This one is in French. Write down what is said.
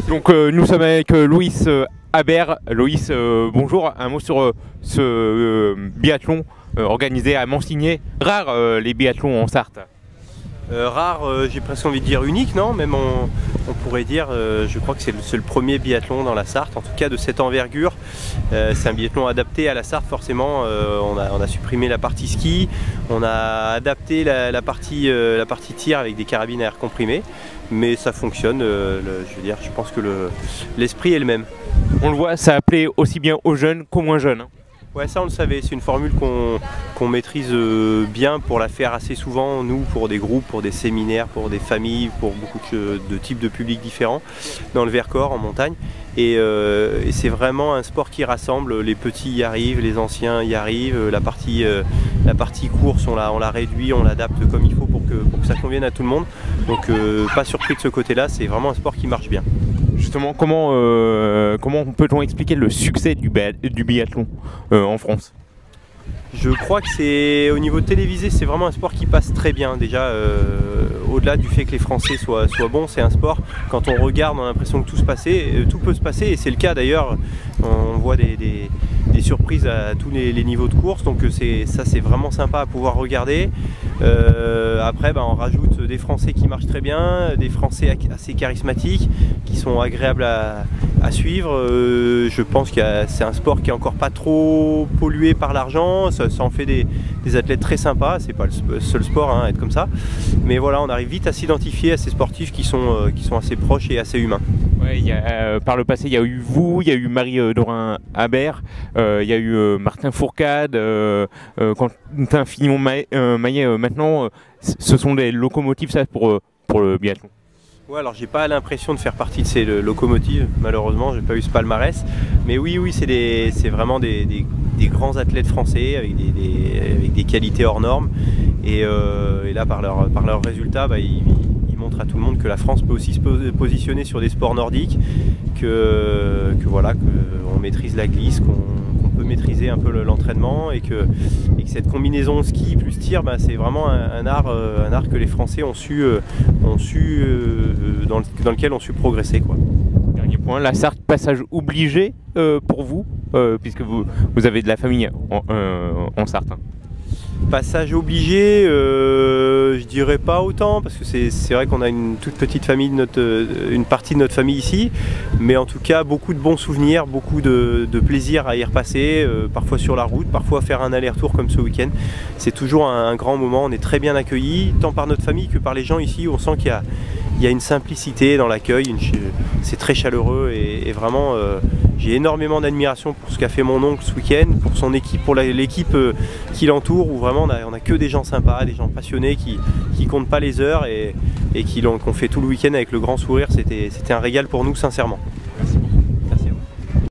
Donc nous sommes avec Loïs Habert. Loïs, bonjour. Un mot sur ce biathlon organisé à Mansigné. Rare les biathlons en Sarthe. Rare, j'ai presque envie de dire unique, non? Même on pourrait dire, je crois que c'est le premier biathlon dans la Sarthe, en tout cas de cette envergure. C'est un biathlon adapté à la Sarthe, forcément. On a supprimé la partie ski, on a adapté la partie tir avec des carabines à air comprimé, mais ça fonctionne. Je veux dire, je pense que l'esprit est le même. On le voit, ça a plu aussi bien aux jeunes qu'aux moins jeunes. Ouais, ça on le savait, c'est une formule qu'on maîtrise bien pour la faire assez souvent, nous, pour des groupes, pour des séminaires, pour des familles, pour beaucoup de types de publics différents, dans le Vercors, en montagne. Et c'est vraiment un sport qui rassemble, les petits y arrivent, les anciens y arrivent, la partie course on la réduit, on l'adapte comme il faut pour que ça convienne à tout le monde. Donc pas surpris de ce côté-là, c'est vraiment un sport qui marche bien. Justement, comment peut-on expliquer le succès du biathlon en France? Je crois que c'est au niveau télévisé, c'est vraiment un sport qui passe très bien. Déjà, au-delà du fait que les Français soient bons, c'est un sport, quand on regarde, on a l'impression que tout peut se passer, et c'est le cas d'ailleurs. On voit des surprises à tous les niveaux de course, donc ça c'est vraiment sympa à pouvoir regarder. Après, on rajoute des Français qui marchent très bien, des Français assez charismatiques, qui sont agréables à suivre. Je pense que c'est un sport qui est encore pas trop pollué par l'argent. Ça en fait des athlètes très sympas. C'est pas le seul sport à être comme ça. Mais voilà, on arrive vite à s'identifier à ces sportifs qui sont assez proches et assez humains. Ouais, par le passé, il y a eu vous, il y a eu Marie-Dorin Habert, il y a eu Martin Fourcade, Quentin Fillon-Maillet. Maintenant, ce sont des locomotives, ça, pour le biathlon. Ouais, alors j'ai pas l'impression de faire partie de ces locomotives, malheureusement, j'ai pas eu ce palmarès. Mais oui, c'est vraiment des grands athlètes français avec des qualités hors normes. Et là, par leurs résultats, ils montrent à tout le monde que la France peut aussi se positionner sur des sports nordiques, qu'on maîtrise la glisse, qu'on peut maîtriser un peu l'entraînement, et que cette combinaison ski plus tir, c'est vraiment un art que les Français dans lequel ont su progresser, quoi. Dernier point, la Sarthe, passage obligé pour vous, puisque vous avez de la famille en Sarthe. Passage obligé, je dirais pas autant, parce que c'est vrai qu'on a une toute petite famille, une partie de notre famille ici, mais en tout cas beaucoup de bons souvenirs, beaucoup de plaisir à y repasser, parfois sur la route, parfois faire un aller-retour comme ce week-end. C'est toujours un grand moment, on est très bien accueillis, tant par notre famille que par les gens ici. On sent qu'il y a une simplicité dans l'accueil, c'est très chaleureux, et vraiment j'ai énormément d'admiration pour ce qu'a fait mon oncle ce week-end, pour son équipe, pour l'équipe qui l'entoure, où vraiment on a que des gens sympas, des gens passionnés qui comptent pas les heures et qui l'ont fait tout le week-end avec le grand sourire. C'était un régal pour nous, sincèrement.